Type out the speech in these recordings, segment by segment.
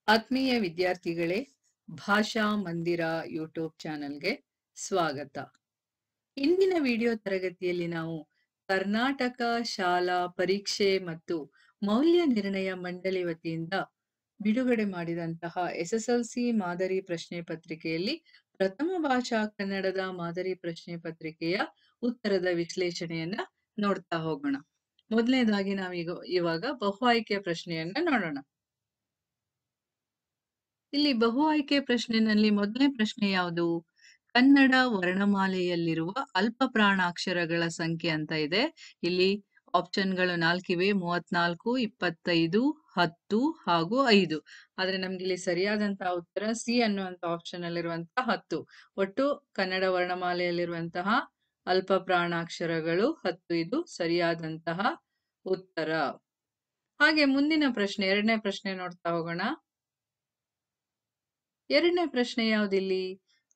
ಆತ್ಮೀಯ ವಿದ್ಯಾರ್ಥಿಗಳೇ, ಭಾಷಾ ಮಂದಿರ ಯೂಟ್ಯೂಬ್ ಚಾನೆಲ್ಗೆ ಸ್ವಾಗತ. ಇಂದಿನ ವಿಡಿಯೋ ತರಗತಿಯಲ್ಲಿ ನಾವು ಕರ್ನಾಟಕ ಶಾಲಾ ಪರೀಕ್ಷೆ ಮತ್ತು ಮೌಲ್ಯ ನಿರ್ಣಯ ಮಂಡಳಿ ವತಿಯಿಂದ ಬಿಡುಗಡೆ ಮಾಡಿದಂತಹ ಎಸ್ಎಸ್ಎಲ್ಸಿ ಮಾದರಿ ಪ್ರಶ್ನೆ ಪತ್ರಿಕೆಯಲ್ಲಿ ಪ್ರಥಮ ಭಾಷಾ ಕನ್ನಡದ ಮಾದರಿ ಪ್ರಶ್ನೆ ಪತ್ರಿಕೆಯ ಉತ್ತರದ ವಿಶ್ಲೇಷಣೆಯನ್ನ ನೋಡ್ತಾ ಹೋಗೋಣ. ಮೊದಲನೇದಾಗಿ ನಾವೀಗ ಇವಾಗ ಬಹು ಆಯ್ಕೆ ಪ್ರಶ್ನೆಯನ್ನ ನೋಡೋಣ. ಇಲ್ಲಿ ಬಹು ಆಯ್ಕೆ ಪ್ರಶ್ನೆನಲ್ಲಿ ಮೊದಲನೇ ಪ್ರಶ್ನೆ ಯಾವುದು? ಕನ್ನಡ ವರ್ಣಮಾಲೆಯಲ್ಲಿರುವ ಅಲ್ಪ ಪ್ರಾಣಾಕ್ಷರಗಳ ಸಂಖ್ಯೆ ಅಂತ ಇದೆ. ಇಲ್ಲಿ ಆಪ್ಷನ್ಗಳು 4 ಇವೆ: 34, 25, 10 ಹಾಗೂ 5. ಆದ್ರೆ ನಮ್ಗೆ ಇಲ್ಲಿ ಸರಿಯಾದಂತಹ ಉತ್ತರ ಸಿ ಅನ್ನುವಂತ ಆಪ್ಷನ್ ಅಲ್ಲಿರುವಂತಹ 10. ಒಟ್ಟು ಕನ್ನಡ ವರ್ಣಮಾಲೆಯಲ್ಲಿರುವಂತಹ ಅಲ್ಪ ಪ್ರಾಣಾಕ್ಷರಗಳು 10. ಇದು ಸರಿಯಾದಂತಹ ಉತ್ತರ. ಹಾಗೆ ಮುಂದಿನ ಪ್ರಶ್ನೆ, ಎರಡನೇ ಪ್ರಶ್ನೆ ನೋಡ್ತಾ ಹೋಗೋಣ. ಎರಡನೇ ಪ್ರಶ್ನೆ ಯಾವ್ದಿಲ್ಲಿ?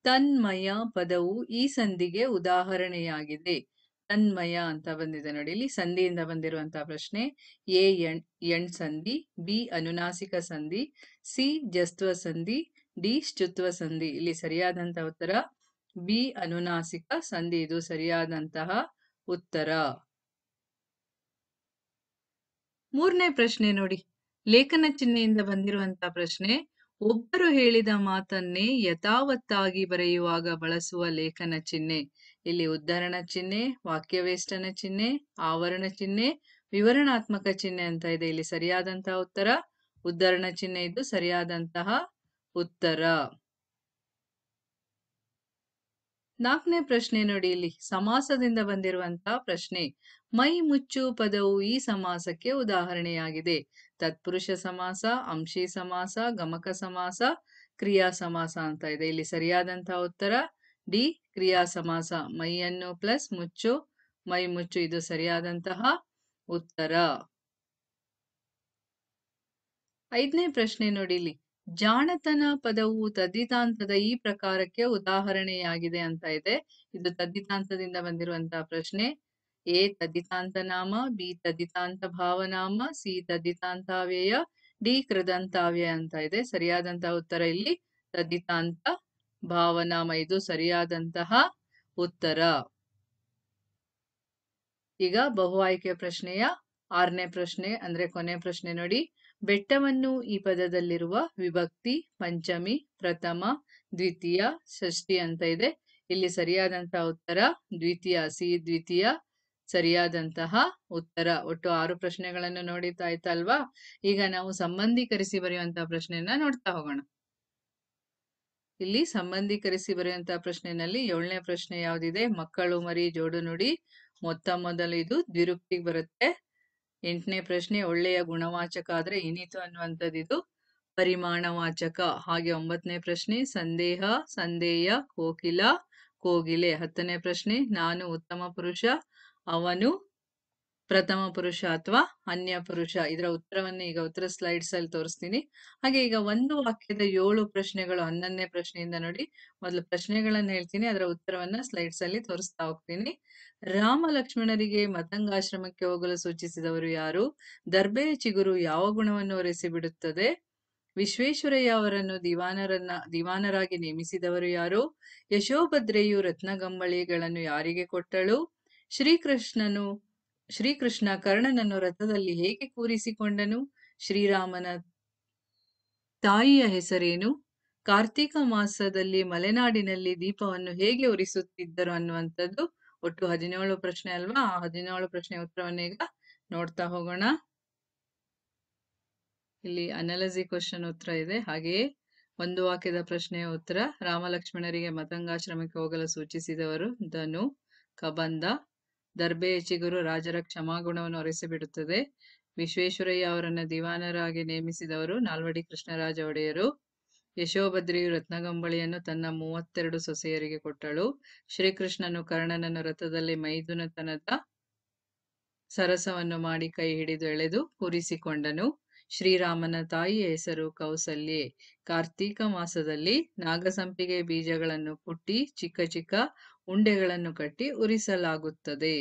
ತನ್ಮಯ ಪದವು ಈ ಸಂಧಿಗೆ ಉದಾಹರಣೆಯಾಗಿದೆ. ತನ್ಮಯ ಅಂತ ಬಂದಿದೆ ನೋಡಿ, ಇಲ್ಲಿ ಸಂಧಿಯಿಂದ ಬಂದಿರುವಂತಹ ಪ್ರಶ್ನೆ. ಎ ಎಣ್ ಸಂಧಿ, ಬಿ ಅನುನಾಸಿಕ ಸಂಧಿ, ಸಿ ಜಸ್ತ್ವ ಸಂಧಿ, ಡಿ ಶ್ಚುತ್ವ ಸಂಧಿ. ಇಲ್ಲಿ ಸರಿಯಾದಂತಹ ಉತ್ತರ ಬಿ ಅನುನಾಸಿಕ ಸಂಧಿ. ಇದು ಸರಿಯಾದಂತಹ ಉತ್ತರ. ಮೂರನೇ ಪ್ರಶ್ನೆ ನೋಡಿ, ಲೇಖನ ಚಿಹ್ನೆಯಿಂದ ಬಂದಿರುವಂತಹ ಪ್ರಶ್ನೆ. ಒಬ್ಬರು ಹೇಳಿದ ಮಾತನ್ನೇ ಯಥಾವತ್ತಾಗಿ ಬರೆಯುವಾಗ ಬಳಸುವ ಲೇಖನ ಚಿಹ್ನೆ. ಇಲ್ಲಿ ಉದ್ಧರಣ ಚಿಹ್ನೆ, ವಾಕ್ಯವೇಷ್ಟನ ಚಿಹ್ನೆ, ಆವರಣ ಚಿಹ್ನೆ, ವಿವರಣಾತ್ಮಕ ಚಿಹ್ನೆ ಅಂತ ಇದೆ. ಇಲ್ಲಿ ಸರಿಯಾದಂತಹ ಉತ್ತರ ಉದ್ಧರಣ ಚಿಹ್ನೆ. ಇದು ಸರಿಯಾದಂತಹ ಉತ್ತರ. ನಾಲ್ಕನೇ ಪ್ರಶ್ನೆ ನೋಡಿ, ಇಲ್ಲಿ ಸಮಾಸದಿಂದ ಬಂದಿರುವಂತಹ ಪ್ರಶ್ನೆ. ಮೈ ಮುಚ್ಚು ಪದವು ಈ ಸಮಾಸಕ್ಕೆ ಉದಾಹರಣೆಯಾಗಿದೆ. ತತ್ಪುರುಷ ಸಮಾಸ, ಅಂಶಿ ಸಮಾಸ, ಗಮಕ ಸಮಾಸ, ಕ್ರಿಯಾ ಸಮಾಸ ಅಂತ ಇದೆ. ಇಲ್ಲಿ ಸರಿಯಾದಂತಹ ಉತ್ತರ ಡಿ ಕ್ರಿಯಾ ಸಮಾಸ. ಮೈಯನ್ನು ಪ್ಲಸ್ ಮುಚ್ಚು, ಮೈ ಮುಚ್ಚು. ಇದು ಸರಿಯಾದಂತಹ ಉತ್ತರ. ಐದನೇ ಪ್ರಶ್ನೆ ನೋಡಿ, ಇಲ್ಲಿ ಜಾಣತನ ಪದವು ತದ್ದಿತಾಂತದ ಈ ಪ್ರಕಾರಕ್ಕೆ ಉದಾಹರಣೆಯಾಗಿದೆ ಅಂತ ಇದೆ. ಇದು ತದ್ದಿತಾಂತದಿಂದ ಬಂದಿರುವಂತಹ ಪ್ರಶ್ನೆ. ಎ ತದ್ದಿತಾಂತ ನಾಮ, ಬಿ ತದ್ದಿತಾಂತ ಭಾವನಾಮ, ಸಿ ತದ್ದಿತಾಂತಾವ್ಯಯ, ಡಿ ಕೃದಂತಾವ್ಯಯ ಅಂತ ಇದೆ. ಸರಿಯಾದಂತಹ ಉತ್ತರ ಇಲ್ಲಿ ತದ್ದಿತಾಂತ ಭಾವನಾಮ. ಇದು ಸರಿಯಾದಂತಹ ಉತ್ತರ. ಈಗ ಬಹು ಆಯ್ಕೆ ಪ್ರಶ್ನೆಯ ಆರನೇ ಪ್ರಶ್ನೆ ಅಂದ್ರೆ ಕೊನೆ ಪ್ರಶ್ನೆ ನೋಡಿ. ಬೆಟ್ಟವನ್ನು ಈ ಪದದಲ್ಲಿರುವ ವಿಭಕ್ತಿ ಪಂಚಮಿ, ಪ್ರಥಮ, ದ್ವಿತೀಯ, ಷಷ್ಠಿ ಅಂತ ಇದೆ. ಇಲ್ಲಿ ಸರಿಯಾದಂತಹ ಉತ್ತರ ದ್ವಿತೀಯ, ಸಿ ದ್ವಿತೀಯ ಸರಿಯಾದಂತಹ ಉತ್ತರ. ಒಟ್ಟು 6 ಪ್ರಶ್ನೆಗಳನ್ನು ನೋಡಿತಾ ಆಯ್ತಲ್ವಾ? ಈಗ ನಾವು ಸಂಬಂಧೀಕರಿಸಿ ಬರೆಯುವಂತಹ ಪ್ರಶ್ನೆಯನ್ನ ನೋಡ್ತಾ ಹೋಗೋಣ. ಇಲ್ಲಿ ಸಂಬಂಧೀಕರಿಸಿ ಬರೆಯುವಂತಹ ಪ್ರಶ್ನೆಯಲ್ಲಿ 7ನೇ ಪ್ರಶ್ನೆ ಯಾವ್ದಿದೆ? ಮಕ್ಕಳು ಮರಿ ಜೋಡು ನುಡಿ. ಮೊದಲು ಇದು ದ್ವಿರುಕ್ತಿಗೆ ಬರುತ್ತೆ. 8ನೇ ಪ್ರಶ್ನೆ ಒಳ್ಳೆಯ ಗುಣವಾಚಕ ಆದ್ರೆ ಇನಿತು ಅನ್ನುವಂಥದ್ದು ಇದು ಪರಿಮಾಣವಾಚಕ. ಹಾಗೆ 9ನೇ ಪ್ರಶ್ನೆ ಸಂದೇಹ, ಸಂದೇಯ, ಕೋಕಿಲ, ಕೋಗಿಲೆ. 10ನೇ ಪ್ರಶ್ನೆ ನಾನು ಉತ್ತಮ ಪುರುಷ, ಅವನು ಪ್ರಥಮ ಪುರುಷ ಅಥವಾ ಅನ್ಯ ಪುರುಷ. ಇದರ ಉತ್ತರವನ್ನು ಈಗ ಉತ್ತರ ಸ್ಲೈಡ್ಸ್ ಅಲ್ಲಿ ತೋರಿಸ್ತೀನಿ. ಹಾಗೆ ಈಗ ಒಂದು ವಾಕ್ಯದ 7 ಪ್ರಶ್ನೆಗಳು 11ನೇ ಪ್ರಶ್ನೆಯಿಂದ ನೋಡಿ. ಮೊದಲು ಪ್ರಶ್ನೆಗಳನ್ನ ಹೇಳ್ತೀನಿ, ಅದರ ಉತ್ತರವನ್ನ ಸ್ಲೈಡ್ಸ್ ಅಲ್ಲಿ ತೋರಿಸ್ತಾ ಹೋಗ್ತೀನಿ. ರಾಮ ಲಕ್ಷ್ಮಣರಿಗೆ ಮತಂಗಾಶ್ರಮಕ್ಕೆ ಹೋಗಲು ಸೂಚಿಸಿದವರು ಯಾರು? ದರ್ಬೆಯ ಚಿಗುರು ಯಾವ ಗುಣವನ್ನು ಒರೆಸಿ ಬಿಡುತ್ತದೆ? ವಿಶ್ವೇಶ್ವರಯ್ಯ ಅವರನ್ನು ದಿವಾನರಾಗಿ ನೇಮಿಸಿದವರು ಯಾರು? ಯಶೋಭದ್ರೆಯು ರತ್ನಗಂಬಳಿಗಳನ್ನು ಯಾರಿಗೆ ಕೊಟ್ಟಳು? ಶ್ರೀಕೃಷ್ಣ ಕರ್ಣನನ್ನು ರಥದಲ್ಲಿ ಹೇಗೆ ಕೂರಿಸಿಕೊಂಡನು? ಶ್ರೀರಾಮನ ತಾಯಿಯ ಹೆಸರೇನು? ಕಾರ್ತೀಕ ಮಾಸದಲ್ಲಿ ಮಲೆನಾಡಿನಲ್ಲಿ ದೀಪವನ್ನು ಹೇಗೆ ಉರಿಸುತ್ತಿದ್ದರು ಅನ್ನುವಂಥದ್ದು ಒಟ್ಟು 17 ಪ್ರಶ್ನೆ ಅಲ್ವಾ? ಆ 17 ಪ್ರಶ್ನೆ ಉತ್ತರವನ್ನು ಈಗ ನೋಡ್ತಾ ಹೋಗೋಣ. ಇಲ್ಲಿ ಅನಾಲಜಿ ಕ್ವಶನ್ ಉತ್ತರ ಇದೆ. ಹಾಗೆಯೇ ಒಂದು ವಾಕ್ಯದ ಪ್ರಶ್ನೆಯ ಉತ್ತರ. ರಾಮ ಲಕ್ಷ್ಮಣರಿಗೆ ಮತಂಗಾಶ್ರಮಕ್ಕೆ ಹೋಗಲು ಸೂಚಿಸಿದವರು ಧನು, ಕಬಂದ. ದರ್ಬೆಯ ಚಿಗುರು ರಾಜರ ಕ್ಷಮಾಗುಣವನ್ನು ಒರೆಸಿಬಿಡುತ್ತದೆ. ವಿಶ್ವೇಶ್ವರಯ್ಯ ಅವರನ್ನು ದಿವಾನರಾಗಿ ನೇಮಿಸಿದವರು ನಾಲ್ವಡಿ ಕೃಷ್ಣರಾಜ ಒಡೆಯರು. ಯಶೋಭದ್ರೆಯು ರತ್ನಗಂಬಳಿಯನ್ನು ತನ್ನ 32 ಸೊಸೆಯರಿಗೆ ಕೊಟ್ಟಳು. ಶ್ರೀಕೃಷ್ಣನು ಕರ್ಣನನ್ನು ರಥದಲ್ಲಿ ಮೈದುನತನದ ಸರಸವನ್ನು ಮಾಡಿ ಕೈ ಹಿಡಿದು ಎಳೆದು ಕೂರಿಸಿಕೊಂಡನು. ಶ್ರೀರಾಮನ ತಾಯಿಯ ಹೆಸರು ಕೌಸಲ್ಯೆ. ಕಾರ್ತೀಕ ಮಾಸದಲ್ಲಿ ನಾಗಸಂಪಿಗೆ ಬೀಜಗಳನ್ನು ಕುಟ್ಟಿ ಚಿಕ್ಕ ಚಿಕ್ಕ ಉಂಡೆಗಳನ್ನು ಕಟ್ಟಿ ಉರಿಸಲಾಗುತ್ತದೆ.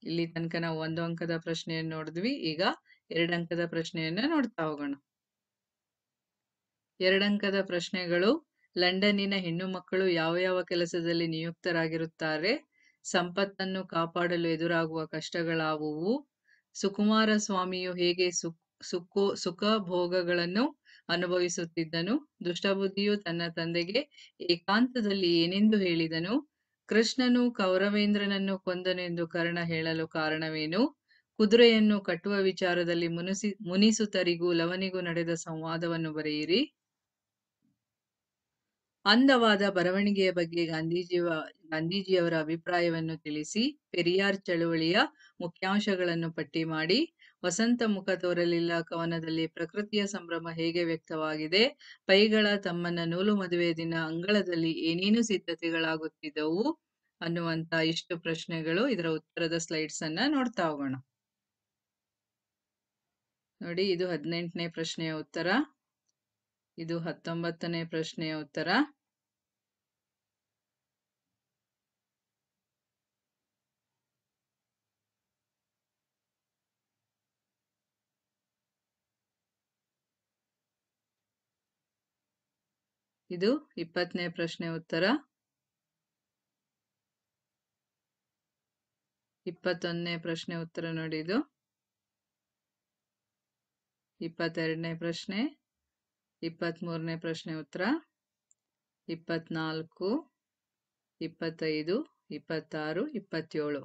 ಇಲ್ಲಿ ತನಕ ನಾವು 1 ಅಂಕದ ಪ್ರಶ್ನೆಯನ್ನು ನೋಡಿದ್ವಿ. ಈಗ 2 ಅಂಕದ ಪ್ರಶ್ನೆಯನ್ನ ನೋಡ್ತಾ ಹೋಗೋಣ. 2 ಅಂಕದ ಪ್ರಶ್ನೆಗಳು. ಲಂಡನ್ನಿನ ಹೆಣ್ಣು ಮಕ್ಕಳು ಯಾವ ಯಾವ ಕೆಲಸದಲ್ಲಿ ನಿಯುಕ್ತರಾಗಿರುತ್ತಾರೆ? ಸಂಪತ್ತನ್ನು ಕಾಪಾಡಲು ಎದುರಾಗುವ ಕಷ್ಟಗಳಾವುವು? ಸುಕುಮಾರ ಸ್ವಾಮಿಯು ಹೇಗೆ ಸುಖಭೋಗಗಳನ್ನು ಅನುಭವಿಸುತ್ತಿದ್ದನು? ದುಷ್ಟಬುದ್ಧಿಯು ತನ್ನ ತಂದೆಗೆ ಏಕಾಂತದಲ್ಲಿ ಏನೆಂದು ಹೇಳಿದನು? ಕೃಷ್ಣನು ಕೌರವೇಂದ್ರನನ್ನು ಕೊಂದನು ಎಂದು ಕರ್ಣ ಹೇಳಲು ಕಾರಣವೇನು? ಕುದುರೆಯನ್ನು ಕಟ್ಟುವ ವಿಚಾರದಲ್ಲಿ ಮುನಿಸುತರಿಗೂ ಲವನಿಗೂ ನಡೆದ ಸಂವಾದವನ್ನು ಬರೆಯಿರಿ. ಅಂದವಾದ ಬರವಣಿಗೆಯ ಬಗ್ಗೆ ಗಾಂಧೀಜಿಯವರ ಅಭಿಪ್ರಾಯವನ್ನು ತಿಳಿಸಿ. ಪೆರಿಯಾರ್ ಚಳುವಳಿಯ ಮುಖ್ಯಾಂಶಗಳನ್ನು ಪಟ್ಟಿ ಮಾಡಿ. ವಸಂತ ಮುಖ ತೋರಲಿಲ್ಲ ಕವನದಲ್ಲಿ ಪ್ರಕೃತಿಯ ಸಂಭ್ರಮ ಹೇಗೆ ವ್ಯಕ್ತವಾಗಿದೆ? ಪೈಗಳ ತಮ್ಮನ ನೂಲು ಮದುವೆಯ ದಿನ ಅಂಗಳದಲ್ಲಿ ಏನೇನು ಸಿದ್ಧತೆಗಳಾಗುತ್ತಿದ್ದವು? ಅನ್ನುವಂತ ಇಷ್ಟು ಪ್ರಶ್ನೆಗಳು. ಇದರ ಉತ್ತರದ ಸ್ಲೈಡ್ಸ್ ಅನ್ನ ನೋಡ್ತಾ ಹೋಗೋಣ. ನೋಡಿ, ಇದು 18ನೇ ಪ್ರಶ್ನೆಯ ಉತ್ತರ, ಇದು 19ನೇ ಪ್ರಶ್ನೆಯ ಉತ್ತರ. ಇದು 20ನೇ ಪ್ರಶ್ನೆ ಉತ್ತರ. 21ನೇ ಪ್ರಶ್ನೆ ಉತ್ತರ ನೋಡಿ ಇದು. 22ನೇ ಪ್ರಶ್ನೆ, 23ನೇ ಪ್ರಶ್ನೆ ಉತ್ತರ, 24, 25, 26, 27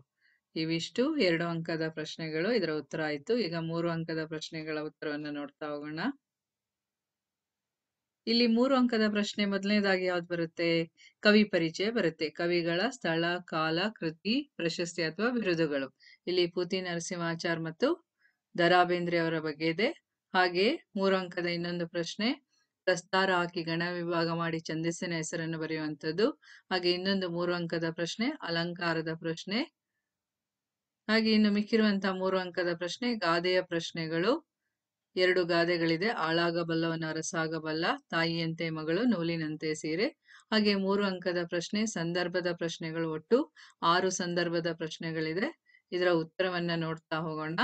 ಇವಿಷ್ಟು 2 ಅಂಕದ ಪ್ರಶ್ನೆಗಳು. ಇದರ ಉತ್ತರ ಆಯ್ತು. ಈಗ 3 ಅಂಕದ ಪ್ರಶ್ನೆಗಳ ಉತ್ತರವನ್ನು ನೋಡ್ತಾ ಹೋಗೋಣ. ಇಲ್ಲಿ 3 ಅಂಕದ ಪ್ರಶ್ನೆ ಮೊದಲನೇದಾಗಿ ಯಾವ್ದು ಬರುತ್ತೆ? ಕವಿ ಪರಿಚಯ ಬರುತ್ತೆ. ಕವಿಗಳ ಸ್ಥಳ, ಕಾಲ, ಕೃತಿ, ಪ್ರಶಸ್ತಿ ಅಥವಾ ಬಿರುದುಗಳು. ಇಲ್ಲಿ ಪೂತಿ ನರಸಿಂಹಾಚಾರ್ ಮತ್ತು ದ.ರಾ ಬೇಂದ್ರೆ ಅವರ ಬಗ್ಗೆ ಇದೆ. ಹಾಗೆ 3 ಅಂಕದ ಇನ್ನೊಂದು ಪ್ರಶ್ನೆ ಪ್ರಸ್ತಾರ ಹಾಕಿ ಗಣ ವಿಭಾಗ ಮಾಡಿ ಛಂದಸ್ಸಿನ ಹೆಸರನ್ನು ಬರೆಯುವಂಥದ್ದು. ಹಾಗೆ ಇನ್ನೊಂದು 3 ಅಂಕದ ಪ್ರಶ್ನೆ ಅಲಂಕಾರದ ಪ್ರಶ್ನೆ. ಹಾಗೆ ಇನ್ನು ಮಿಕ್ಕಿರುವಂತಹ 3 ಅಂಕದ ಪ್ರಶ್ನೆ ಗಾದೆಯ ಪ್ರಶ್ನೆಗಳು. 2 ಗಾದೆಗಳಿದೆ. ಆಳಾಗಬಲ್ಲವನು ಅರಸಾಗಬಲ್ಲ, ತಾಯಿಯಂತೆ ಮಗಳು, ನೂಲಿನಂತೆ ಸೀರೆ. ಹಾಗೆ 3 ಅಂಕದ ಪ್ರಶ್ನೆ ಸಂದರ್ಭದ ಪ್ರಶ್ನೆಗಳು. ಒಟ್ಟು 6 ಸಂದರ್ಭದ ಪ್ರಶ್ನೆಗಳಿದೆ. ಇದರ ಉತ್ತರವನ್ನ ನೋಡ್ತಾ ಹೋಗೋಣ.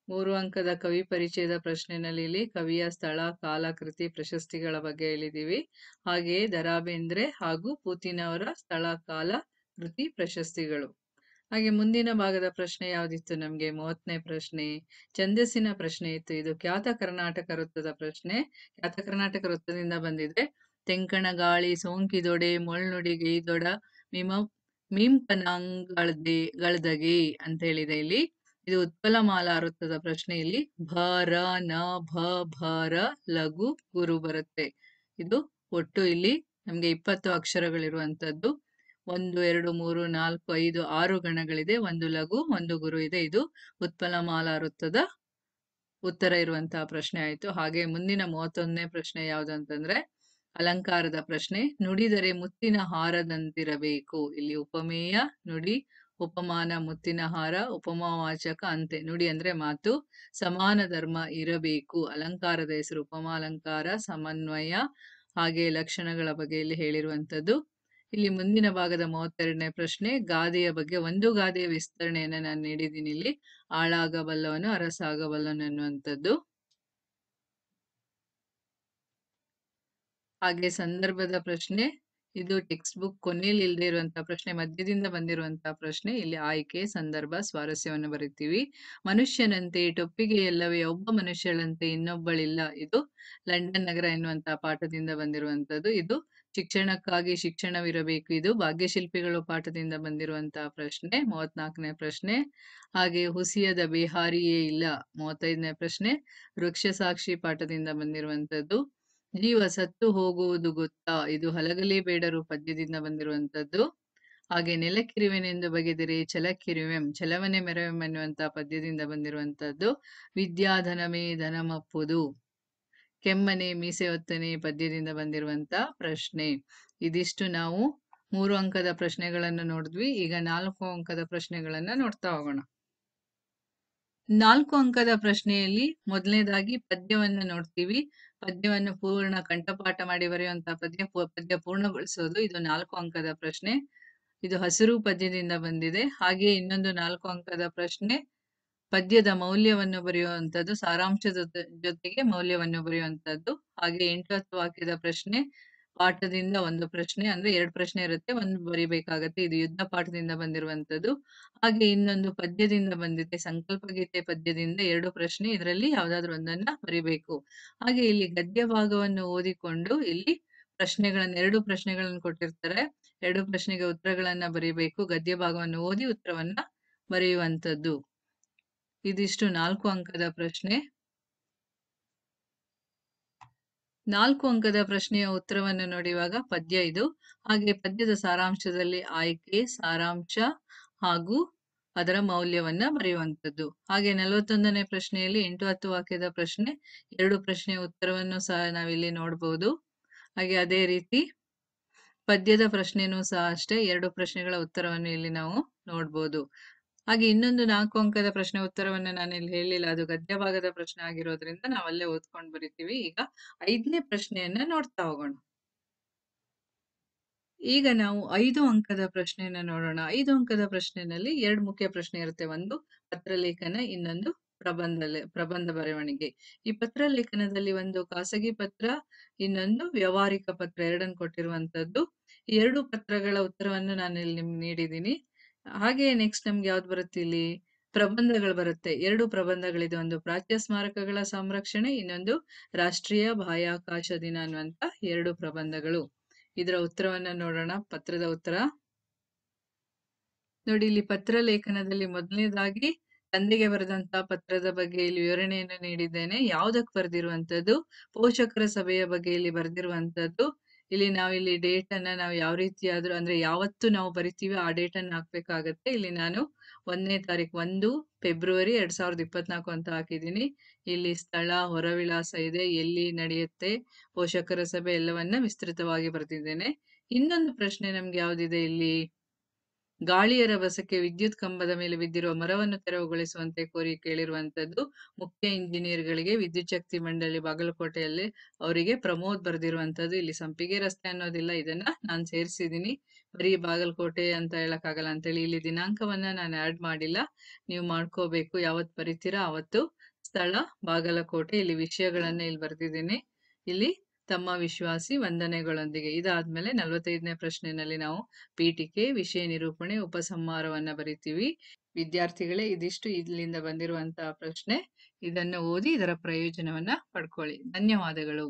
3 ಅಂಕದ ಕವಿ ಪರಿಚಯದ ಪ್ರಶ್ನೆನಲ್ಲಿ ಇಲ್ಲಿ ಕವಿಯ ಸ್ಥಳ, ಕಾಲ, ಕೃತಿ, ಪ್ರಶಸ್ತಿಗಳ ಬಗ್ಗೆ ಹೇಳಿದೀವಿ. ಹಾಗೆಯೇ ದ.ರಾ ಬೇಂದ್ರೆ ಹಾಗೂ ಪೂತಿನವರ ಸ್ಥಳ, ಕಾಲ, ಕೃತಿ, ಪ್ರಶಸ್ತಿಗಳು. ಹಾಗೆ ಮುಂದಿನ ಭಾಗದ ಪ್ರಶ್ನೆ ಯಾವ್ದಿತ್ತು ನಮ್ಗೆ? 30ನೇ ಪ್ರಶ್ನೆ ಛಂದಸ್ಸಿನ ಪ್ರಶ್ನೆ ಇತ್ತು. ಇದು ಖ್ಯಾತ ಕರ್ನಾಟಕ ವೃತ್ತದ ಪ್ರಶ್ನೆ. ಖ್ಯಾತ ಕರ್ನಾಟಕ ವೃತ್ತದಿಂದ ಬಂದಿದೆ. ತೆಂಕಣ ಗಾಳಿ ಸೋಂಕಿದೊಡೆ ಮೊಳ್ನುಡಿ ಗೈದೊಡ ಮಿಂಪನಾಂಗಳ್ದಗೆ ಅಂತ ಹೇಳಿದೆ ಇಲ್ಲಿ. ಇದು ಉತ್ಪಲಮಾಲಾ ವೃತ್ತದ ಪ್ರಶ್ನೆ. ಇಲ್ಲಿ ಭ ರ ನ ಭ ಭ ರ ಲಘು ಗುರು ಬರುತ್ತೆ. ಇದು ಒಟ್ಟು ಇಲ್ಲಿ ನಮ್ಗೆ 20 ಅಕ್ಷರಗಳಿರುವಂತದ್ದು. 1, 2, 3, 4, 5, 6 ಗಣಗಳಿದೆ. ಒಂದು ಲಘು, ಒಂದು ಗುರು ಇದೆ. ಇದು ಉತ್ಪಲಮಾಲಾ ವೃತ್ತದ ಉತ್ತರ ಇರುವಂತಹ ಪ್ರಶ್ನೆ ಆಯ್ತು. ಹಾಗೆ ಮುಂದಿನ 31ನೇ ಪ್ರಶ್ನೆ ಯಾವ್ದಂತಂದ್ರೆ ಅಲಂಕಾರದ ಪ್ರಶ್ನೆ. ನುಡಿದರೆ ಮುತ್ತಿನ ಹಾರದಂತಿರಬೇಕು. ಇಲ್ಲಿ ಉಪಮೇಯ, ನುಡಿ, ಉಪಮಾನ, ಮುತ್ತಿನ ಹಾರ, ಉಪಮಾವಾಚಕ, ಅಂತೆ. ನುಡಿ ಅಂದ್ರೆ ಮಾತು, ಸಮಾನ ಧರ್ಮ ಇರಬೇಕು. ಅಲಂಕಾರದ ಹೆಸರು ಉಪಮಾಲಂಕಾರ, ಸಮನ್ವಯ, ಹಾಗೆ ಲಕ್ಷಣಗಳ ಬಗ್ಗೆ ಇಲ್ಲಿ ಹೇಳಿರುವಂತದ್ದು. ಇಲ್ಲಿ ಮುಂದಿನ ಭಾಗದ 32ನೇ ಪ್ರಶ್ನೆ ಗಾದೆಯ ಬಗ್ಗೆ. ಒಂದು ಗಾದೆಯ ವಿಸ್ತರಣೆಯನ್ನ ನಾನು ನೀಡಿದ್ದೀನಿ ಇಲ್ಲಿ. ಆಳಾಗಬಲ್ಲವನು ಅರಸಾಗಬಲ್ಲನು ಅನ್ನುವಂಥದ್ದು. ಹಾಗೆ ಸಂದರ್ಭದ ಪ್ರಶ್ನೆ. ಇದು ಟೆಕ್ಸ್ಟ್ ಬುಕ್ ಕೊನೆಯಲ್ಲಿ ಇಲ್ಲದೆ ಇರುವಂತಹ ಪ್ರಶ್ನೆ, ಮಧ್ಯದಿಂದ ಬಂದಿರುವಂತಹ ಪ್ರಶ್ನೆ. ಇಲ್ಲಿ ಆಯ್ಕೆ, ಸಂದರ್ಭ, ಸ್ವಾರಸ್ಯವನ್ನು ಬರಿತೀವಿ. ಮನುಷ್ಯನಂತೆ ಟೊಪ್ಪಿಗೆ ಎಲ್ಲವೇ, ಒಬ್ಬ ಮನುಷ್ಯಳಂತೆ ಇನ್ನೊಬ್ಬಳಿಲ್ಲ. ಇದು ಲಂಡನ್ ನಗರ ಎನ್ನುವಂತಹ ಪಾಠದಿಂದ ಬಂದಿರುವಂತದ್ದು. ಇದು ಶಿಕ್ಷಣಕ್ಕಾಗಿ ಶಿಕ್ಷಣವಿರಬೇಕು. ಇದು ಭಾಗ್ಯಶಿಲ್ಪಿಗಳು ಪಾಠದಿಂದ ಬಂದಿರುವಂತಹ ಪ್ರಶ್ನೆ. 34ನೇ ಪ್ರಶ್ನೆ. ಹಾಗೆ ಹುಸಿಯದ ಬೇಹಾರಿಯೇ ಇಲ್ಲ. 35ನೇ ಪ್ರಶ್ನೆ ವೃಕ್ಷ ಸಾಕ್ಷಿ ಪಾಠದಿಂದ ಬಂದಿರುವಂತದ್ದು. ಜೀವ ಸತ್ತು ಹೋಗುವುದು ಗೊತ್ತಾ. ಇದು ಹಲಗಲಿ ಬೇಡರು ಪದ್ಯದಿಂದ ಬಂದಿರುವಂತದ್ದು. ಹಾಗೆ ನೆಲಕ್ಕಿರುವೆನೆಂದು ಬಗೆದರೆ ಛಲಕ್ಕಿರುವೆಂ, ಛಲವನೆ ಮೆರವೆಂ ಎನ್ನುವಂತಹ ಪದ್ಯದಿಂದ ಬಂದಿರುವಂತದ್ದು. ವಿದ್ಯಾಧನಮೇ ಧನಮಪ್ಪುದು, ಕೆಮ್ಮನೆ ಮೀಸೆ ಹೊತ್ತನೆ ಪದ್ಯದಿಂದ ಬಂದಿರುವಂತ ಪ್ರಶ್ನೆ. ಇದಿಷ್ಟು ನಾವು 3 ಅಂಕದ ಪ್ರಶ್ನೆಗಳನ್ನು ನೋಡಿದ್ವಿ. ಈಗ 4 ಅಂಕದ ಪ್ರಶ್ನೆಗಳನ್ನ ನೋಡ್ತಾ ಹೋಗೋಣ. 4 ಅಂಕದ ಪ್ರಶ್ನೆಯಲ್ಲಿ ಮೊದಲನೇದಾಗಿ ಪದ್ಯವನ್ನು ನೋಡ್ತೀವಿ. ಪದ್ಯವನ್ನು ಪೂರ್ಣ ಕಂಠಪಾಠ ಮಾಡಿ ಬರೆಯುವಂತಹ ಪದ್ಯ ಪೂರ್ಣಗೊಳಿಸೋದು. ಇದು 4 ಅಂಕದ ಪ್ರಶ್ನೆ. ಇದು ಹಸಿರು ಪದ್ಯದಿಂದ ಬಂದಿದೆ. ಹಾಗೆ ಇನ್ನೊಂದು 4 ಅಂಕದ ಪ್ರಶ್ನೆ ಪದ್ಯದ ಮೌಲ್ಯವನ್ನು ಬರೆಯುವಂಥದ್ದು, ಸಾರಾಂಶದ ಜೊತೆಗೆ ಮೌಲ್ಯವನ್ನು ಬರೆಯುವಂಥದ್ದು. ಹಾಗೆ 8-10 ವಾಕ್ಯದ ಪ್ರಶ್ನೆ, ಪಾಠದಿಂದ ಒಂದು ಪ್ರಶ್ನೆ, ಅಂದ್ರೆ 2 ಪ್ರಶ್ನೆ ಇರುತ್ತೆ, ಒಂದು ಬರಿಬೇಕಾಗತ್ತೆ. ಇದು ಯುದ್ಧ ಪಾಠದಿಂದ ಬಂದಿರುವಂತದ್ದು. ಹಾಗೆ ಇನ್ನೊಂದು ಪದ್ಯದಿಂದ ಬಂದಿದೆ, ಸಂಕಲ್ಪ ಗೀತೆ ಪದ್ಯದಿಂದ 2 ಪ್ರಶ್ನೆ, ಇದರಲ್ಲಿ ಯಾವ್ದಾದ್ರು ಒಂದನ್ನ ಬರಿಬೇಕು. ಹಾಗೆ ಇಲ್ಲಿ ಗದ್ಯ ಭಾಗವನ್ನು ಓದಿಕೊಂಡು ಇಲ್ಲಿ ಪ್ರಶ್ನೆಗಳನ್ನ 2 ಪ್ರಶ್ನೆಗಳನ್ನು ಕೊಟ್ಟಿರ್ತಾರೆ. 2 ಪ್ರಶ್ನೆಗೆ ಉತ್ತರಗಳನ್ನ ಬರಿಬೇಕು. ಗದ್ಯ ಭಾಗವನ್ನು ಓದಿ ಉತ್ತರವನ್ನ ಬರೆಯುವಂತದ್ದು. ಇದಿಷ್ಟು 4 ಅಂಕದ ಪ್ರಶ್ನೆ. 4 ಅಂಕದ ಪ್ರಶ್ನೆಯ ಉತ್ತರವನ್ನು ನೋಡಿ. ಇವಾಗ ಪದ್ಯ ಇದು. ಹಾಗೆ ಪದ್ಯದ ಸಾರಾಂಶದಲ್ಲಿ ಆಯ್ಕೆ, ಸಾರಾಂಶ ಹಾಗೂ ಅದರ ಮೌಲ್ಯವನ್ನ ಬರೆಯುವಂಥದ್ದು. ಹಾಗೆ 41ನೇ ಪ್ರಶ್ನೆಯಲ್ಲಿ 8-10 ವಾಕ್ಯದ ಪ್ರಶ್ನೆ, 2 ಪ್ರಶ್ನೆಯ ಉತ್ತರವನ್ನು ಸಹ ನಾವಿಲ್ಲಿ ನೋಡಬಹುದು. ಹಾಗೆ ಅದೇ ರೀತಿ ಪದ್ಯದ ಪ್ರಶ್ನೆನೂ ಸಹ ಅಷ್ಟೇ, 2 ಪ್ರಶ್ನೆಗಳ ಉತ್ತರವನ್ನು ಇಲ್ಲಿ ನಾವು ನೋಡ್ಬೋದು. ಹಾಗೆ ಇನ್ನೊಂದು 4 ಅಂಕದ ಪ್ರಶ್ನೆ ಉತ್ತರವನ್ನು ನಾನು ಇಲ್ಲಿ ಹೇಳಿಲ್ಲ, ಅದು ಗದ್ಯ ಭಾಗದ ಪ್ರಶ್ನೆ ಆಗಿರೋದ್ರಿಂದ ನಾವಲ್ಲೇ ಓದ್ಕೊಂಡು ಬರಿತೀವಿ. ಈಗ 5ನೇ ಪ್ರಶ್ನೆಯನ್ನ ನೋಡ್ತಾ ಹೋಗೋಣ. ಈಗ ನಾವು 5 ಅಂಕದ ಪ್ರಶ್ನೆಯನ್ನ ನೋಡೋಣ. 5 ಅಂಕದ ಪ್ರಶ್ನೆಯಲ್ಲಿ 2 ಮುಖ್ಯ ಪ್ರಶ್ನೆ ಇರುತ್ತೆ. ಒಂದು ಪತ್ರಲೇಖನ, ಇನ್ನೊಂದು ಪ್ರಬಂಧ ಬರವಣಿಗೆ. ಈ ಪತ್ರಲೇಖನದಲ್ಲಿ ಒಂದು ಖಾಸಗಿ ಪತ್ರ, ಇನ್ನೊಂದು ವ್ಯವಹಾರಿಕ ಪತ್ರ, ಎರಡನ್ನು ಕೊಟ್ಟಿರುವಂತದ್ದು. ಈ 2 ಪತ್ರಗಳ ಉತ್ತರವನ್ನು ನಾನು ಇಲ್ಲಿ ನಿಮ್ಗೆ ನೀಡಿದ್ದೀನಿ. ಹಾಗೆ ನೆಕ್ಸ್ಟ್ ನಮ್ಗೆ ಯಾವ್ದು ಬರುತ್ತೆ ಇಲ್ಲಿ? ಪ್ರಬಂಧಗಳು ಬರುತ್ತೆ. 2 ಪ್ರಬಂಧಗಳಿದೆ, ಒಂದು ಪ್ರಾಚ್ಯ ಸ್ಮಾರಕಗಳ ಸಂರಕ್ಷಣೆ, ಇನ್ನೊಂದು ರಾಷ್ಟ್ರೀಯ ಬಾಹ್ಯಾಕಾಶ ದಿನ ಅನ್ನುವಂತ 2 ಪ್ರಬಂಧಗಳು. ಇದರ ಉತ್ತರವನ್ನ ನೋಡೋಣ. ಪತ್ರದ ಉತ್ತರ ನೋಡಿ. ಇಲ್ಲಿ ಪತ್ರ ಲೇಖನದಲ್ಲಿ ಮೊದಲನೇದಾಗಿ ತಂದೆಗೆ ಬರೆದಂತಹ ಪತ್ರದ ಬಗ್ಗೆ ಇಲ್ಲಿ ವಿವರಣೆಯನ್ನು ನೀಡಿದ್ದೇನೆ. ಯಾವುದಕ್ಕೆ ಬರೆದಿರುವಂತದ್ದು? ಪೋಷಕರ ಸಭೆಯ ಬಗ್ಗೆ ಇಲ್ಲಿ ಬರೆದಿರುವಂತದ್ದು. ಇಲ್ಲಿ ನಾವಿಲ್ಲಿ ಡೇಟ್ ಅನ್ನ ನಾವು ಯಾವ ರೀತಿ ಆದ್ರೂ, ಅಂದ್ರೆ ಯಾವತ್ತು ನಾವು ಬರಿತೀವಿ ಆ ಡೇಟ್ ಅನ್ನ ಹಾಕ್ಬೇಕಾಗತ್ತೆ. ಇಲ್ಲಿ ನಾನು 1ನೇ ತಾರೀಕು 1 ಫೆಬ್ರವರಿ 2024 ಅಂತ ಹಾಕಿದ್ದೀನಿ. ಇಲ್ಲಿ ಸ್ಥಳ, ಹೊರವಿಳಾಸ ಇದೆ, ಎಲ್ಲಿ ನಡೆಯುತ್ತೆ, ಪೋಷಕರ ಸಭೆ ಎಲ್ಲವನ್ನ ವಿಸ್ತೃತವಾಗಿ ಬರೆದಿದ್ದೇನೆ. ಇನ್ನೊಂದು ಪ್ರಶ್ನೆ ನಮ್ಗೆ ಯಾವ್ದಿದೆ ಇಲ್ಲಿ? ಗಾಳಿಯ ರಭಸಕ್ಕೆ ವಿದ್ಯುತ್ ಕಂಬದ ಮೇಲೆ ಬಿದ್ದಿರುವ ಮರವನ್ನು ತೆರವುಗೊಳಿಸುವಂತೆ ಕೋರಿ ಕೇಳಿರುವಂತದ್ದು. ಮುಖ್ಯ ಇಂಜಿನಿಯರ್ಗಳಿಗೆ ವಿದ್ಯುತ್ ಶಕ್ತಿ ಮಂಡಳಿ ಬಾಗಲಕೋಟೆಯಲ್ಲಿ ಅವರಿಗೆ ಪ್ರಮೋದ್ ಬರೆದಿರುವಂತದ್ದು. ಇಲ್ಲಿ ಸಂಪಿಗೆ ರಸ್ತೆ ಅನ್ನೋದಿಲ್ಲ, ಇದನ್ನ ನಾನು ಸೇರಿಸಿದೀನಿ. ಬರೀ ಬಾಗಲಕೋಟೆ ಅಂತ ಹೇಳಕ್ಕಾಗಲ್ಲ ಅಂತೇಳಿ ಇಲ್ಲಿ ದಿನಾಂಕವನ್ನ ನಾನು ಆಡ್ ಮಾಡಿಲ್ಲ, ನೀವು ಮಾಡ್ಕೋಬೇಕು. ಯಾವತ್ ಬರಿತೀರಾ ಅವತ್ತು. ಸ್ಥಳ ಬಾಗಲಕೋಟೆ, ಇಲ್ಲಿ ವಿಷಯಗಳನ್ನ ಇಲ್ಲಿ ಬರ್ದಿದ್ದೀನಿ. ಇಲ್ಲಿ ತಮ್ಮ ವಿಶ್ವಾಸಿ ವಂದನೆಗಳೊಂದಿಗೆ. ಇದಾದ್ಮೇಲೆ 45ನೇ ಪ್ರಶ್ನೆಯಲ್ಲಿ ನಾವು ಪೀಠಿಕೆ, ವಿಷಯ ನಿರೂಪಣೆ, ಉಪಸಂಹಾರವನ್ನ ಬರಿತೀವಿ. ವಿದ್ಯಾರ್ಥಿಗಳೇ, ಇದಿಷ್ಟು ಇಲ್ಲಿಂದ ಬಂದಿರುವಂತಹ ಪ್ರಶ್ನೆ. ಇದನ್ನು ಓದಿ ಇದರ ಪ್ರಯೋಜನವನ್ನ ಪಡ್ಕೊಳ್ಳಿ. ಧನ್ಯವಾದಗಳು.